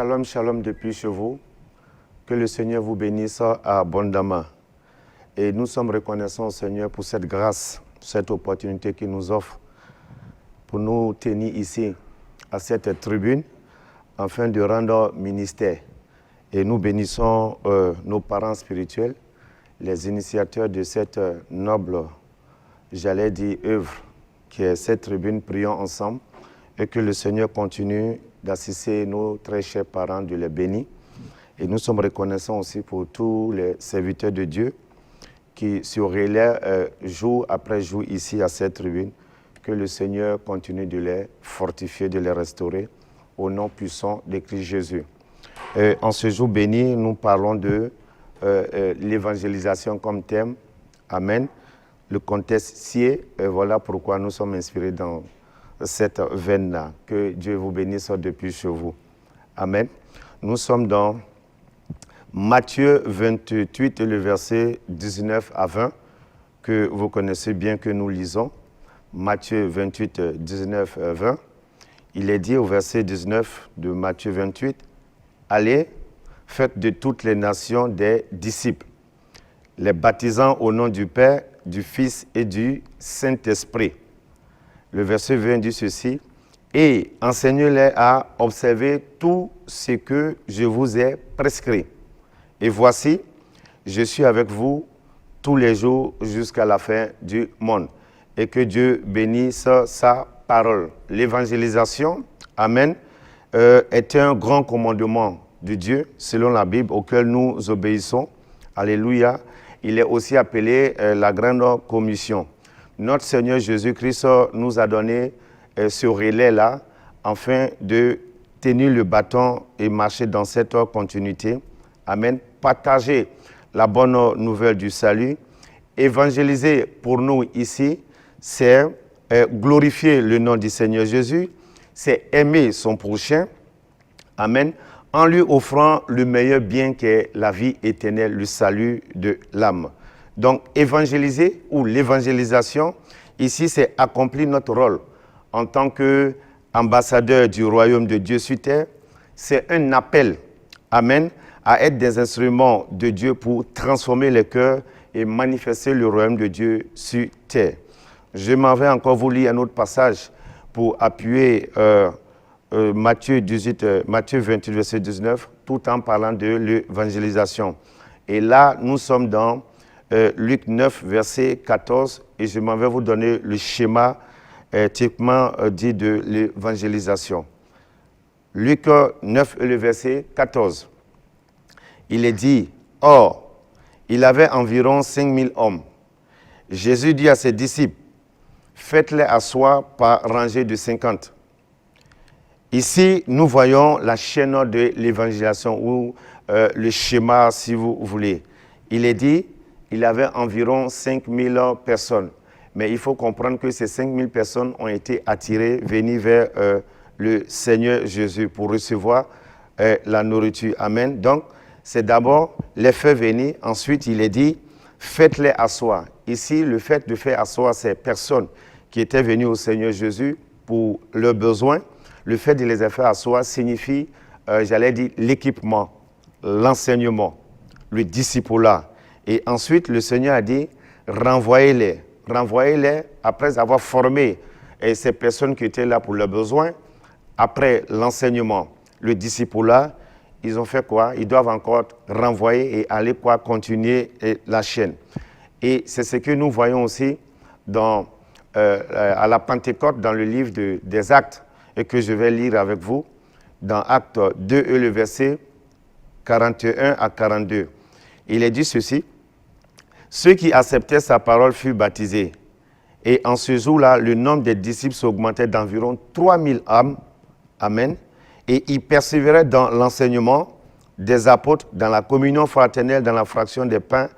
Shalom, shalom depuis chez vous. Que le Seigneur vous bénisse abondamment. Et nous sommes reconnaissants au Seigneur pour cette grâce, cette opportunité qu'il nous offre pour nous tenir ici, à cette tribune, afin de rendre ministère. Et nous bénissons nos parents spirituels, les initiateurs de cette noble, j'allais dire, œuvre, qui est cette tribune. Prions ensemble et que le Seigneur continue d'assister nos très chers parents, de les bénir. Et nous sommes reconnaissants aussi pour tous les serviteurs de Dieu qui se relaient jour après jour ici à cette tribune. Que le Seigneur continue de les fortifier, de les restaurer au nom puissant de Christ Jésus. En ce jour béni, nous parlons de l'évangélisation comme thème. Amen. Le contexte sied, voilà pourquoi nous sommes inspirés dans cette veine-là. Que Dieu vous bénisse depuis chez vous. Amen. Nous sommes dans Matthieu 28, le verset 19 à 20, que vous connaissez bien, que nous lisons. Matthieu 28, 19 à 20. Il est dit au verset 19 de Matthieu 28, « Allez, faites de toutes les nations des disciples, les baptisant au nom du Père, du Fils et du Saint-Esprit. » Le verset 20 dit ceci, « Et enseignez-les à observer tout ce que je vous ai prescrit. Et voici, je suis avec vous tous les jours jusqu'à la fin du monde. » Et que Dieu bénisse sa parole. L'évangélisation, amen, est un grand commandement de Dieu, selon la Bible, auquel nous obéissons. Alléluia. Il est aussi appelé la grande commission. Notre Seigneur Jésus-Christ nous a donné ce relais-là, afin de tenir le bâton et marcher dans cette continuité. Amen. Partager la bonne nouvelle du salut. Évangéliser pour nous ici, c'est glorifier le nom du Seigneur Jésus, c'est aimer son prochain, amen, en lui offrant le meilleur bien qu'est la vie éternelle, le salut de l'âme. Donc, évangéliser ou l'évangélisation, ici, c'est accomplir notre rôle en tant qu'ambassadeur du royaume de Dieu sur terre. C'est un appel, amen, à être des instruments de Dieu pour transformer les cœurs et manifester le royaume de Dieu sur terre. Je m'en vais encore vous lire un autre passage pour appuyer Matthieu 28, verset 19, tout en parlant de l'évangélisation. Et là, nous sommes dans Luc 9, verset 14, et je m'en vais vous donner le schéma typiquement dit de l'évangélisation. Luc 9, le verset 14. Il est dit, « Or, il avait environ 5000 hommes. Jésus dit à ses disciples, faites-les asseoir par rangée de 50. » Ici, nous voyons la chaîne de l'évangélisation, ou le schéma, si vous voulez. Il est dit, il avait environ 5000 personnes. Mais il faut comprendre que ces 5000 personnes ont été attirées, venues vers le Seigneur Jésus pour recevoir la nourriture. Amen. Donc, c'est d'abord les faire venir. Ensuite, il est dit, faites-les asseoir. Ici, le fait de faire asseoir ces personnes qui étaient venues au Seigneur Jésus pour leurs besoins, le fait de les faire asseoir signifie, j'allais dire, l'équipement, l'enseignement, le discipulat. Et ensuite, le Seigneur a dit, renvoyez-les. Renvoyez-les après avoir formé ces personnes qui étaient là pour leurs besoins. Après l'enseignement, le discipulat, ils ont fait quoi? Ils doivent encore renvoyer et aller continuer la chaîne. Et c'est ce que nous voyons aussi à la Pentecôte, dans le livre des Actes, et que je vais lire avec vous, dans Actes 2, le verset 41 à 42. Il est dit ceci, « Ceux qui acceptaient sa parole furent baptisés, et en ce jour-là, le nombre des disciples s'augmentait d'environ 3000 âmes. Amen. Et ils persévéraient dans l'enseignement des apôtres, dans la communion fraternelle, dans la fraction des pains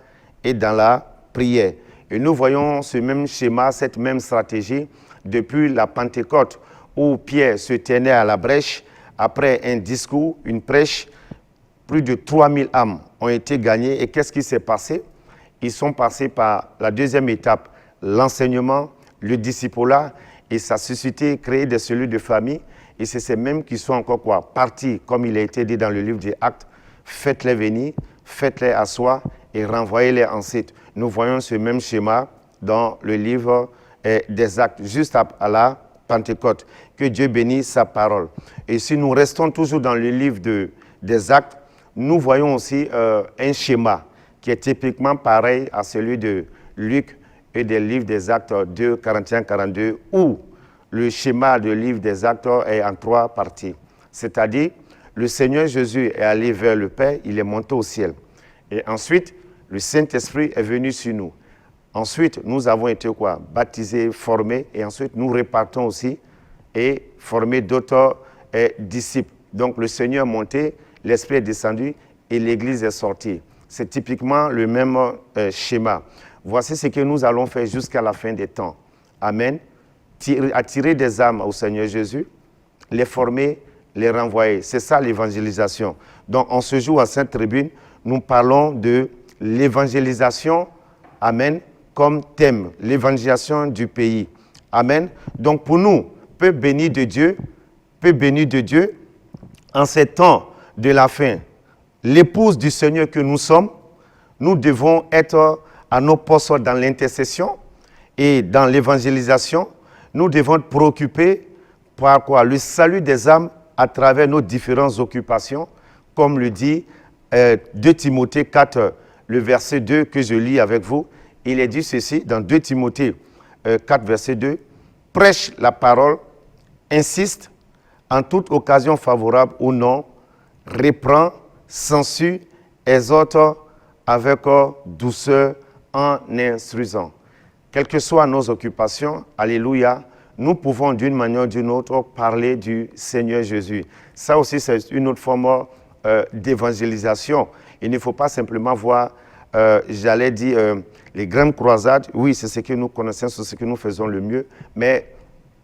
et dans la prière. » Et nous voyons ce même schéma, cette même stratégie depuis la Pentecôte, où Pierre se tenait à la brèche, après un discours, une prêche, plus de 3000 âmes ont été gagnées. Et qu'est-ce qui s'est passé? Ils sont passés par la deuxième étape, l'enseignement, le discipulat, et ça a suscité, créé des cellules de famille. Et c'est ces mêmes qui sont encore quoi? Partis, comme il a été dit dans le livre des Actes, faites-les venir, faites-les asseoir et renvoyez-les ensuite. Nous voyons ce même schéma dans le livre des Actes, juste à la Pentecôte. Que Dieu bénisse sa parole. Et si nous restons toujours dans le livre des Actes, nous voyons aussi un schéma qui est typiquement pareil à celui de Luc et des livres des Actes 2, 41, 42, où le schéma du livre des Actes est en 3 parties. C'est-à-dire, le Seigneur Jésus est allé vers le Père, il est monté au ciel. Et ensuite, le Saint-Esprit est venu sur nous. Ensuite, nous avons été quoi? Baptisés, formés, et ensuite nous repartons aussi et former d'autres disciples. Donc le Seigneur est monté, l'Esprit est descendu et l'Église est sortie. C'est typiquement le même schéma. Voici ce que nous allons faire jusqu'à la fin des temps. Amen. Attirer des âmes au Seigneur Jésus, les former, les renvoyer. C'est ça l'évangélisation. Donc en ce jour à cette tribune, nous parlons de l'évangélisation, amen, comme thème, l'évangélisation du pays. Amen. Donc pour nous, peu béni de Dieu, en ces temps de la fin, l'épouse du Seigneur que nous sommes, nous devons être à nos postes dans l'intercession et dans l'évangélisation. Nous devons être préoccupés par quoi? Le salut des âmes à travers nos différentes occupations, comme le dit 2 Timothée 4, le verset 2 que je lis avec vous. Il est dit ceci dans 2 Timothée 4, verset 2. Prêche la parole, insiste en toute occasion favorable ou non, reprend, censure, exhorte avec douceur en instruisant. Quelles que soient nos occupations, alléluia, nous pouvons d'une manière ou d'une autre parler du Seigneur Jésus. Ça aussi, c'est une autre forme d'évangélisation. Il ne faut pas simplement voir, j'allais dire, les grandes croisades. Oui, c'est ce que nous connaissons, c'est ce que nous faisons le mieux. Mais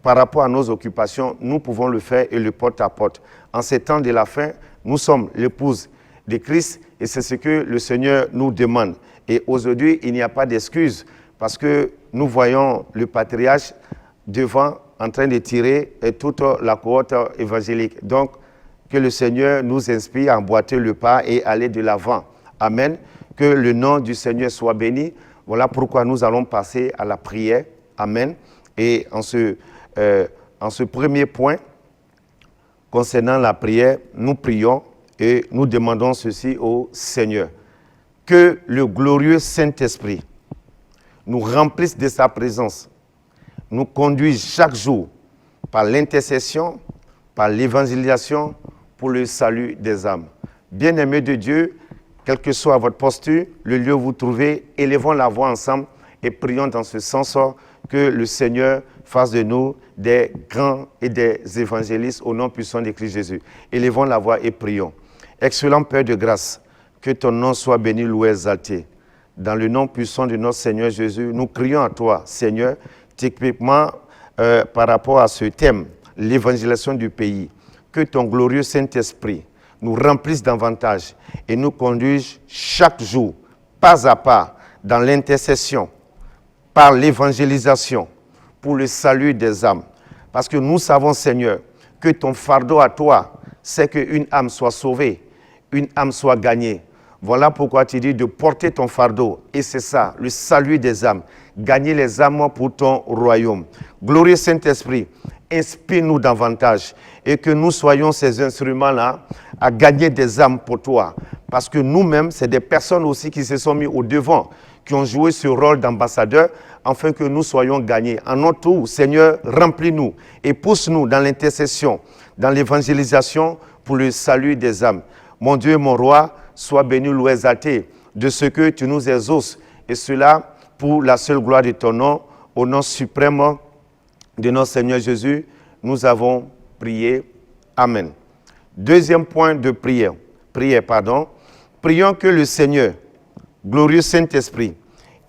par rapport à nos occupations, nous pouvons le faire et le porte à porte. En ces temps de la fin, nous sommes l'épouse de Christ et c'est ce que le Seigneur nous demande. Et aujourd'hui, il n'y a pas d'excuse parce que nous voyons le patriarche devant en train de tirer toute la cohorte évangélique. Donc, que le Seigneur nous inspire à emboîter le pas et aller de l'avant. Amen. Que le nom du Seigneur soit béni. Voilà pourquoi nous allons passer à la prière. Amen. Et en ce premier point, concernant la prière, nous prions et nous demandons ceci au Seigneur. Que le glorieux Saint-Esprit nous remplisse de sa présence, nous conduise chaque jour par l'intercession, par l'évangélisation pour le salut des âmes. Bien-aimés de Dieu, quelle que soit votre posture, le lieu où vous trouvez, élevons la voix ensemble et prions dans ce sens que le Seigneur fasse de nous des grands et des évangélistes au nom puissant de Christ Jésus. Élevons la voix et prions. Excellent Père de grâce, que ton nom soit béni, loué, exalté. Dans le nom puissant de notre Seigneur Jésus, nous crions à toi, Seigneur, typiquement par rapport à ce thème, l'évangélisation du pays. Que ton glorieux Saint-Esprit nous remplisse davantage et nous conduise chaque jour, pas à pas, dans l'intercession, par l'évangélisation, pour le salut des âmes. Parce que nous savons, Seigneur, que ton fardeau à toi, c'est qu'une âme soit sauvée, une âme soit gagnée. Voilà pourquoi tu dis de porter ton fardeau. Et c'est ça, le salut des âmes. Gagner les âmes pour ton royaume. Glorieux Saint-Esprit, inspire-nous davantage et que nous soyons ces instruments-là à gagner des âmes pour toi. Parce que nous-mêmes, c'est des personnes aussi qui se sont mis au devant, qui ont joué ce rôle d'ambassadeur afin que nous soyons gagnés. En notre tour, Seigneur, remplis-nous et pousse-nous dans l'intercession, dans l'évangélisation pour le salut des âmes. Mon Dieu, mon roi, sois béni, loué, exalté de ce que tu nous exauces. Et cela pour la seule gloire de ton nom, au nom suprême de notre Seigneur Jésus, nous avons prié. Amen. Deuxième point de prière. Prions que le Seigneur, glorieux Saint-Esprit,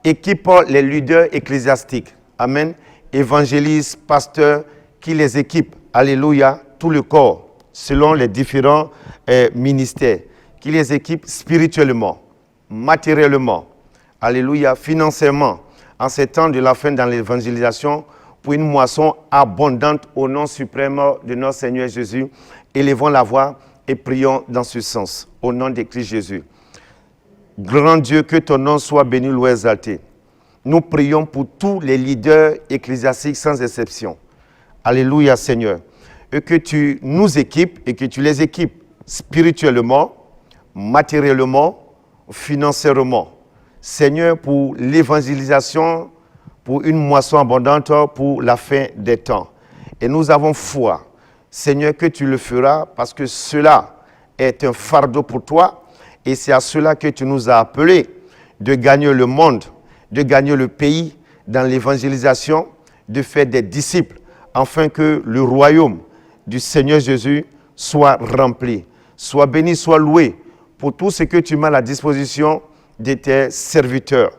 équipe les leaders ecclésiastiques. Amen. Évangélistes, pasteurs, qui les équipe. Alléluia. Tout le corps, selon les différents ministères. Qui les équipe spirituellement, matériellement. Alléluia. Financièrement. En ces temps de la fin dans l'évangélisation, pour une moisson abondante au nom suprême de notre Seigneur Jésus. Élevons la voix et prions dans ce sens, au nom de Christ Jésus. Grand Dieu, que ton nom soit béni, loué, exalté. Nous prions pour tous les leaders ecclésiastiques sans exception. Alléluia, Seigneur. Et que tu nous équipes et que tu les équipes spirituellement, matériellement, financièrement. Seigneur, pour l'évangélisation, pour une moisson abondante, pour la fin des temps. Et nous avons foi, Seigneur, que tu le feras parce que cela est un fardeau pour toi et c'est à cela que tu nous as appelés de gagner le monde, de gagner le pays dans l'évangélisation, de faire des disciples afin que le royaume du Seigneur Jésus soit rempli. Sois béni, sois loué pour tout ce que tu mets à la disposition de tes serviteurs,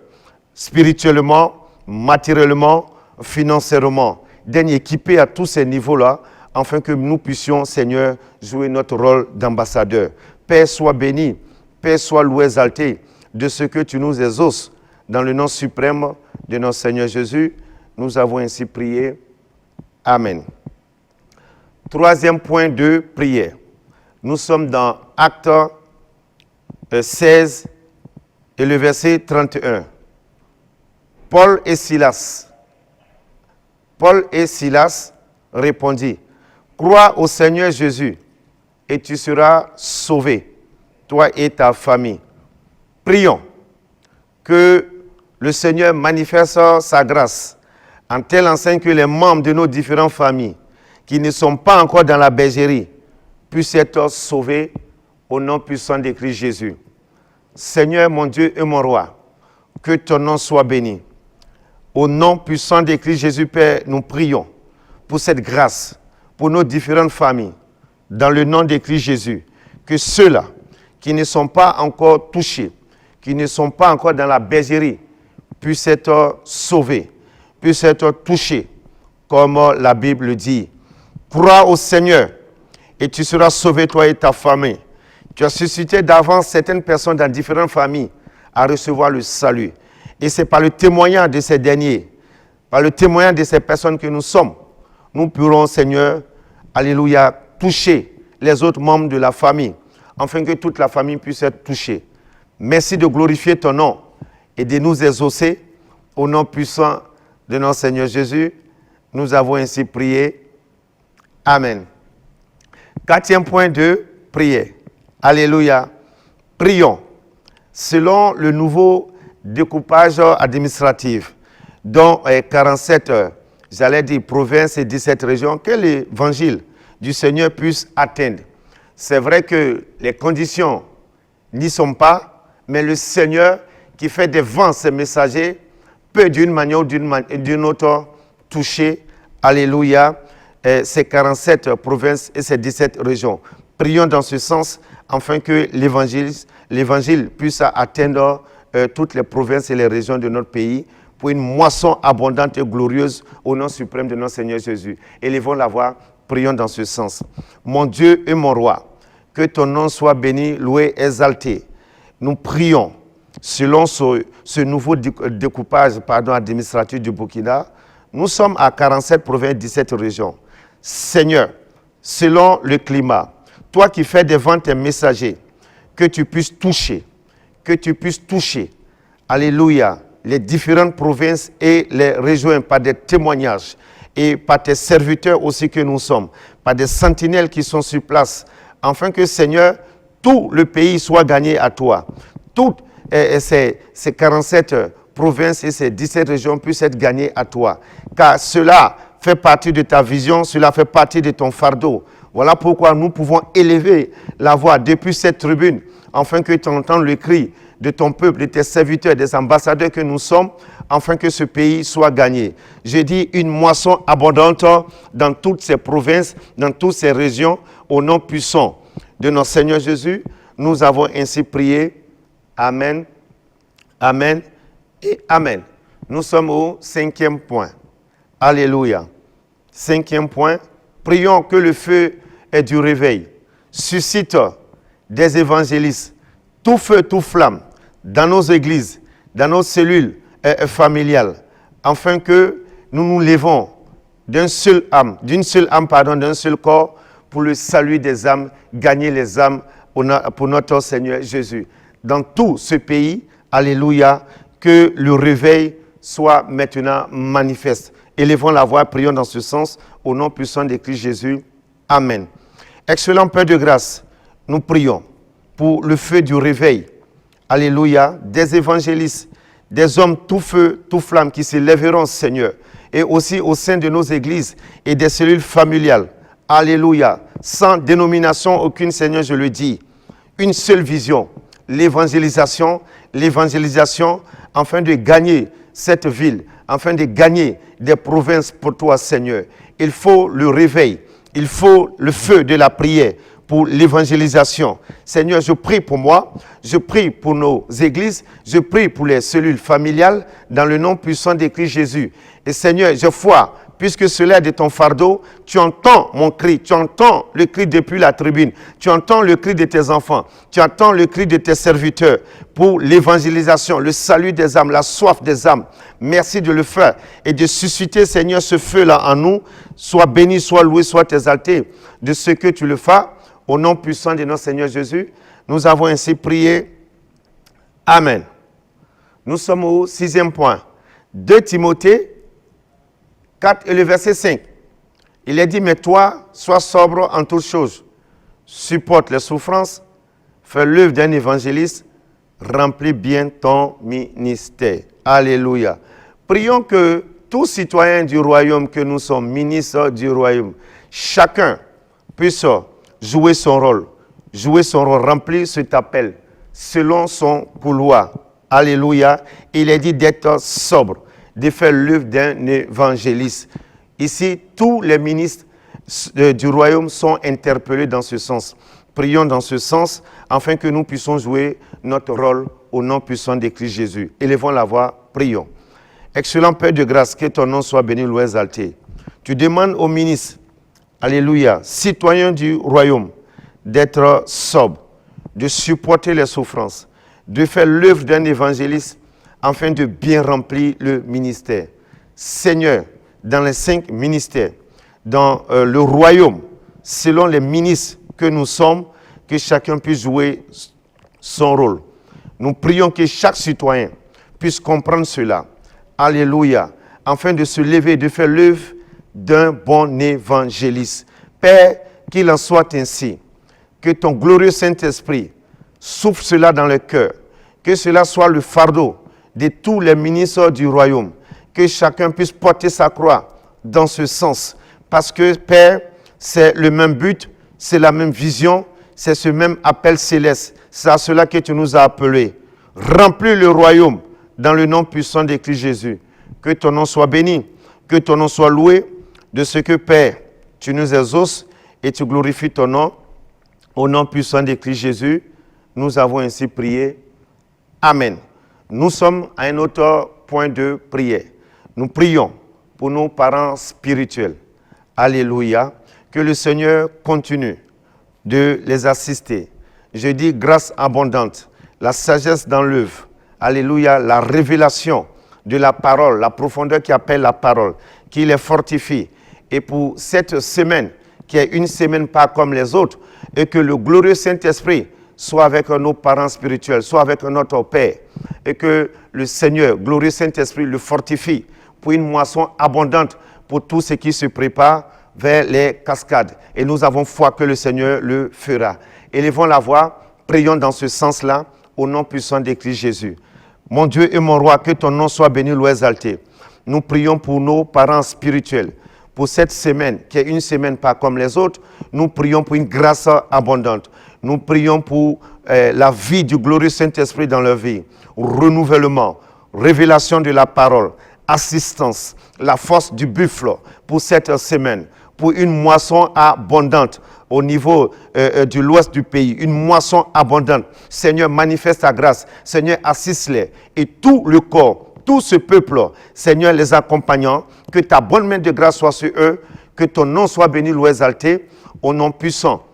spirituellement, matériellement, financièrement. D'être équipés à tous ces niveaux-là, afin que nous puissions, Seigneur, jouer notre rôle d'ambassadeur. Père, sois béni, Père, sois loué, exalté de ce que tu nous exauces. Dans le nom suprême de notre Seigneur Jésus, nous avons ainsi prié. Amen. Troisième point de prière. Nous sommes dans Actes 16 et le verset 31. Paul et Silas répondit, « Crois au Seigneur Jésus et tu seras sauvé, toi et ta famille. » Prions que le Seigneur manifeste sa grâce en telle enseigne que les membres de nos différentes familles qui ne sont pas encore dans la bergerie puissent être sauvés au nom puissant de Christ Jésus. Seigneur mon Dieu et mon roi, que ton nom soit béni. Au nom puissant de Christ Jésus, Père, nous prions pour cette grâce, pour nos différentes familles, dans le nom de Christ Jésus, que ceux-là qui ne sont pas encore touchés, qui ne sont pas encore dans la bergerie, puissent être sauvés, puissent être touchés, comme la Bible dit. Crois au Seigneur et tu seras sauvé, toi et ta famille. Tu as suscité d'avance certaines personnes dans différentes familles à recevoir le salut. Et c'est par le témoignage de ces derniers, par le témoignage de ces personnes que nous sommes, nous pourrons, Seigneur, alléluia, toucher les autres membres de la famille, afin que toute la famille puisse être touchée. Merci de glorifier ton nom et de nous exaucer au nom puissant de notre Seigneur Jésus. Nous avons ainsi prié. Amen. Quatrième point de prière. Alléluia. Prions selon le nouveau découpage administratif, dont 47, j'allais dire provinces et 17 régions, que l'évangile du Seigneur puisse atteindre. C'est vrai que les conditions n'y sont pas, mais le Seigneur qui fait des vents ses messagers peut d'une manière ou d'une autre toucher, alléluia, ces 47 provinces et ces 17 régions. Prions dans ce sens afin que l'évangile puisse atteindre toutes les provinces et les régions de notre pays pour une moisson abondante et glorieuse au nom suprême de notre Seigneur Jésus. Élevons la voix, prions dans ce sens. Mon Dieu et mon roi, que ton nom soit béni, loué, exalté. Nous prions selon ce nouveau découpage administratif du Burkina. Nous sommes à 47 provinces, 17 régions. Seigneur, selon le climat, toi qui fais des vents tes messagers, que tu puisses toucher, alléluia, les différentes provinces et les régions par des témoignages et par tes serviteurs aussi que nous sommes, par des sentinelles qui sont sur place, afin que, Seigneur, tout le pays soit gagné à toi. Toutes ces 47 provinces et ces 17 régions puissent être gagnées à toi. Car cela fait partie de ta vision, cela fait partie de ton fardeau. Voilà pourquoi nous pouvons élever la voix depuis cette tribune, afin que tu entendes le cri de ton peuple, de tes serviteurs, des ambassadeurs que nous sommes, afin que ce pays soit gagné. Je dis une moisson abondante dans toutes ces provinces, dans toutes ces régions, au nom puissant de notre Seigneur Jésus. Nous avons ainsi prié. Amen, amen et amen. Nous sommes au 5e point. Alléluia. 5e point. Prions que le feu du réveil suscite des évangélistes, tout feu, tout flamme, dans nos églises, dans nos cellules familiales, afin que nous nous levons d'une seule âme, d'un seul corps, pour le salut des âmes, gagner les âmes pour notre Seigneur Jésus. Dans tout ce pays, alléluia, que le réveil soit maintenant manifeste. Élevons la voix, prions dans ce sens, au nom puissant de Christ Jésus. Amen. Excellent Père de grâce, nous prions pour le feu du réveil, alléluia, des évangélistes, des hommes tout feu, tout flamme qui se lèveront, Seigneur, et aussi au sein de nos églises et des cellules familiales, alléluia, sans dénomination aucune, Seigneur, je le dis, une seule vision, l'évangélisation, afin de gagner cette ville, afin de gagner des provinces pour toi, Seigneur. Il faut le réveil, il faut le feu de la prière pour l'évangélisation. Seigneur, je prie pour moi, je prie pour nos églises, je prie pour les cellules familiales dans le nom puissant de Christ Jésus. Et Seigneur, je foi, puisque cela est de ton fardeau, tu entends mon cri, tu entends le cri depuis la tribune, tu entends le cri de tes enfants, tu entends le cri de tes serviteurs pour l'évangélisation, le salut des âmes, la soif des âmes. Merci de le faire et de susciter, Seigneur, ce feu-là en nous. Sois béni, sois loué, sois exalté de ce que tu le fais. Au nom puissant de notre Seigneur Jésus, nous avons ainsi prié. Amen. Nous sommes au 6e point. 2 Timothée 4 et le verset 5. Il est dit, mais toi, sois sobre en toutes choses, supporte les souffrances, fais l'œuvre d'un évangéliste, remplis bien ton ministère. Alléluia. Prions que tous citoyens du royaume que nous sommes, ministres du royaume, chacun puisse jouer son rôle, remplir cet appel selon son couloir. Alléluia. Il est dit d'être sobre, de faire l'œuvre d'un évangéliste. Ici, tous les ministres du royaume sont interpellés dans ce sens. Prions dans ce sens, afin que nous puissions jouer notre rôle au nom puissant de Christ Jésus. Élevons la voix, prions. Excellent Père de grâce, que ton nom soit béni, loué, exalté. Tu demandes aux ministres, alléluia, citoyens du royaume, d'être sobres, de supporter les souffrances, de faire l'œuvre d'un évangéliste, afin de bien remplir le ministère. Seigneur, dans les 5 ministères, dans le royaume, selon les ministres que nous sommes, que chacun puisse jouer son rôle. Nous prions que chaque citoyen puisse comprendre cela. Alléluia. Afin de se lever et de faire l'œuvre d'un bon évangéliste. Père, qu'il en soit ainsi. Que ton glorieux Saint-Esprit souffle cela dans le cœur. Que cela soit le fardeau de tous les ministres du royaume. Que chacun puisse porter sa croix dans ce sens. Parce que, Père, c'est le même but, c'est la même vision, c'est ce même appel céleste. C'est à cela que tu nous as appelés. Remplis le royaume dans le nom puissant de Christ Jésus. Que ton nom soit béni, que ton nom soit loué de ce que, Père, tu nous exauces et tu glorifies ton nom. Au nom puissant de Christ Jésus, nous avons ainsi prié. Amen. Nous sommes à un autre point de prière. Nous prions pour nos parents spirituels. Alléluia. Que le Seigneur continue de les assister. Je dis grâce abondante, la sagesse dans l'œuvre. Alléluia. La révélation de la parole, la profondeur qui appelle la parole, qui les fortifie. Et pour cette semaine, qui est une semaine pas comme les autres, et que le glorieux Saint-Esprit soit avec nos parents spirituels, soit avec notre Père, et que le Seigneur, glorieux Saint-Esprit, le fortifie pour une moisson abondante pour tout ce qui se prépare vers les cascades. Et nous avons foi que le Seigneur le fera. Élevons la voix, prions dans ce sens-là, au nom puissant de Christ Jésus. Mon Dieu et mon roi, que ton nom soit béni, loué, exalté. Nous prions pour nos parents spirituels. Pour cette semaine, qui est une semaine pas comme les autres, nous prions pour une grâce abondante. Nous prions pour la vie du glorieux Saint-Esprit dans leur vie. Renouvellement, révélation de la parole, assistance, la force du buffle pour cette semaine. Pour une moisson abondante au niveau de l'ouest du pays, une moisson abondante. Seigneur, manifeste ta grâce. Seigneur, assiste-les. Et tout le corps, tout ce peuple, Seigneur, les accompagnant, que ta bonne main de grâce soit sur eux, que ton nom soit béni, loué, exalté, au nom puissant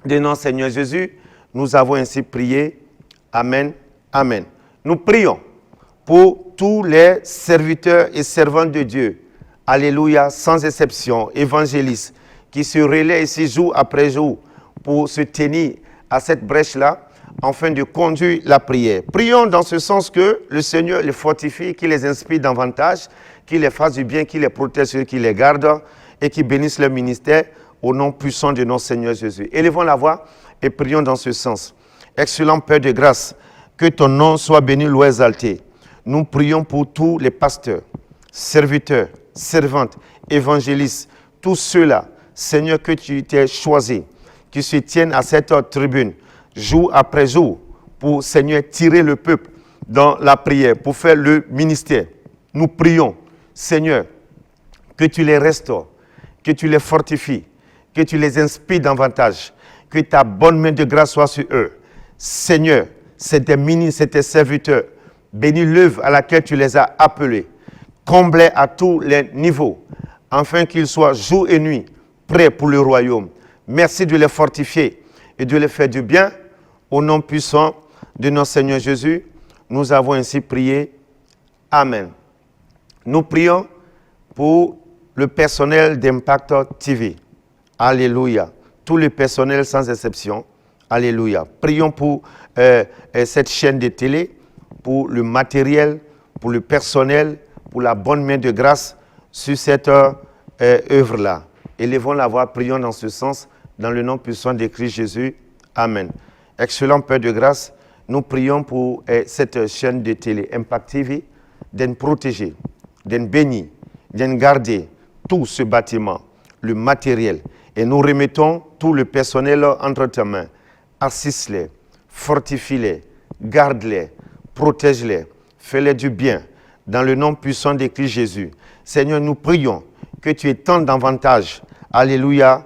de notre Seigneur Jésus. Nous avons ainsi prié. Amen. Amen. Nous prions pour tous les serviteurs et servantes de Dieu. alléluia, sans exception, évangélistes, qui se relaient ici jour après jour pour se tenir à cette brèche-là, afin de conduire la prière. Prions dans ce sens que le Seigneur les fortifie, qu'il les inspire davantage, qu'il les fasse du bien, qu'il les protège, qu'il les garde et qu'il bénisse leur ministère au nom puissant de notre Seigneur Jésus. Élevons la voix et prions dans ce sens. Excellent Père de grâce, que ton nom soit béni, loué, exalté. Nous prions pour tous les pasteurs, serviteurs, servantes, évangélistes, tous ceux-là, Seigneur, que tu t'es choisi, qui se tiennent à cette tribune, jour après jour, pour, Seigneur, tirer le peuple dans la prière, pour faire le ministère. Nous prions, Seigneur, que tu les restaures, que tu les fortifies, que tu les inspires davantage, que ta bonne main de grâce soit sur eux. Seigneur, c'est tes ministres, c'est tes serviteurs. Bénis l'œuvre à laquelle tu les as appelés. Comble-les à tous les niveaux, afin qu'ils soient jour et nuit prêts pour le royaume. Merci de les fortifier et de les faire du bien. Au nom puissant de notre Seigneur Jésus, nous avons ainsi prié. Amen. Nous prions pour le personnel d'Impact TV. Alléluia. Tout le personnel sans exception. Alléluia. Prions pour cette chaîne de télé, pour le matériel, pour le personnel, pour la bonne main de grâce sur cette œuvre-là. Élevons la voix, prions dans ce sens, dans le nom puissant de Christ Jésus. Amen. Excellent Père de grâce, nous prions pour cette chaîne de télé, Impact TV, d'en protéger, d'en bénir, d'en garder tout ce bâtiment, le matériel. Et nous remettons tout le personnel entre tes mains. Assiste-les, fortifie-les, garde-les, protège-les, fais-les du bien, dans le nom puissant de Christ Jésus. Seigneur, nous prions que tu étendes davantage, alléluia,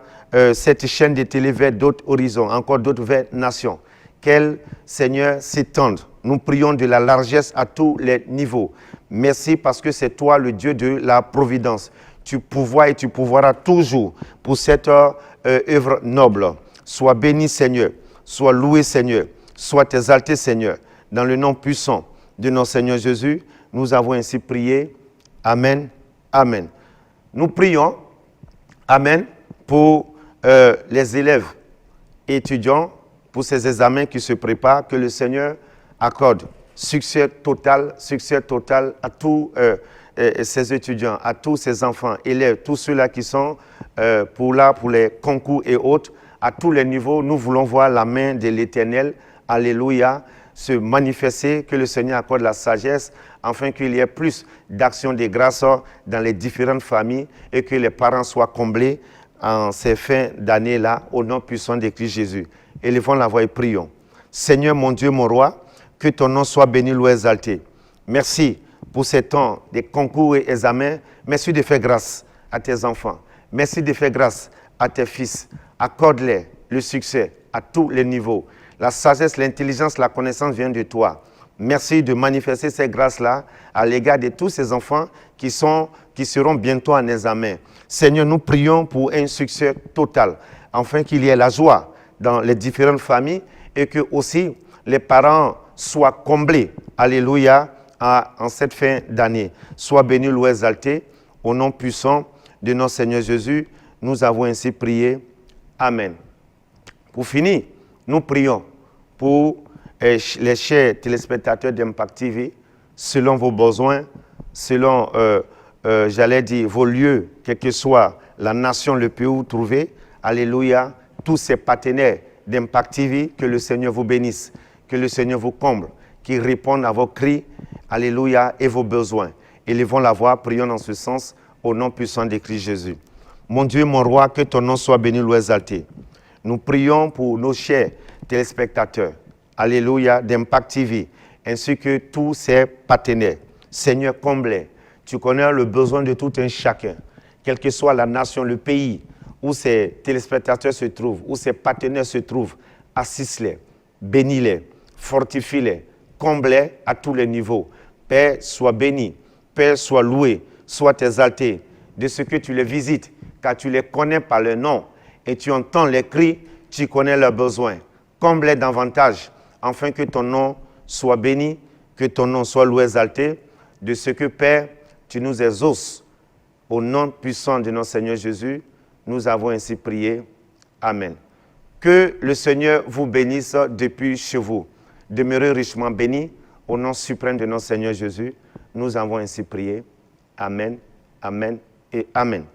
cette chaîne de télé vers d'autres horizons, encore d'autres vers nations. Qu'elle, Seigneur, s'étende. Nous prions de la largesse à tous les niveaux. Merci parce que c'est toi le Dieu de la providence. Tu pourvois et tu pourvoiras toujours pour cette œuvre noble. Sois béni, Seigneur. Sois loué, Seigneur. Sois exalté, Seigneur. Dans le nom puissant de notre Seigneur Jésus, nous avons ainsi prié. Amen. Amen. Nous prions. Amen. Pour les élèves et étudiants, pour ces examens qui se préparent, que le Seigneur accorde succès total à tous ces étudiants, à tous ces enfants, élèves, tous ceux-là qui sont pour les concours et autres, à tous les niveaux. Nous voulons voir la main de l'Éternel, alléluia, se manifester, que le Seigneur accorde la sagesse, afin qu'il y ait plus d'actions de grâce dans les différentes familles et que les parents soient comblés en ces fins d'année-là, au nom puissant de Christ Jésus. Élevons la voix et prions. Seigneur, mon Dieu, mon roi, que ton nom soit béni, loué, exalté. Merci pour ces temps de concours et examens. Merci de faire grâce à tes enfants. Merci de faire grâce à tes fils. Accorde-les le succès à tous les niveaux. La sagesse, l'intelligence, la connaissance viennent de toi. Merci de manifester ces grâces-là à l'égard de tous ces enfants qui seront bientôt en examen. Seigneur, nous prions pour un succès total, afin qu'il y ait la joie dans les différentes familles et que aussi les parents soient comblés. Alléluia, en cette fin d'année. Sois béni, loué, exalté. Au nom puissant de notre Seigneur Jésus, nous avons ainsi prié. Amen. Pour finir, nous prions pour les chers téléspectateurs d'Impact TV, selon vos besoins, selon, j'allais dire, vos lieux, quelle que soit la nation, le pays où vous trouvez. Alléluia. Tous ces partenaires d'Impact TV, que le Seigneur vous bénisse, que le Seigneur vous comble, qu'il réponde à vos cris, alléluia, et vos besoins. Élevons la voix, prions dans ce sens, au nom puissant de Christ Jésus. Mon Dieu, mon roi, que ton nom soit béni, loué, exalté. Nous prions pour nos chers téléspectateurs, alléluia, d'Impact TV, ainsi que tous ses partenaires. Seigneur, comble-les. Tu connais le besoin de tout un chacun, quelle que soit la nation, le pays, où ces téléspectateurs se trouvent, où ces partenaires se trouvent. Assiste-les, bénis-les, fortifie-les, comble-les à tous les niveaux. Père, sois béni. Père, sois loué, sois exalté de ce que tu les visites, car tu les connais par leur nom et tu entends les cris, tu connais leurs besoins. Comble-les davantage, afin que ton nom soit béni, que ton nom soit loué, exalté, de ce que, Père, tu nous exauces Au nom puissant de notre Seigneur Jésus, nous avons ainsi prié. Amen. Que le Seigneur vous bénisse depuis chez vous. Demeurez richement bénis. Au nom suprême de notre Seigneur Jésus, nous avons ainsi prié. Amen, amen et amen.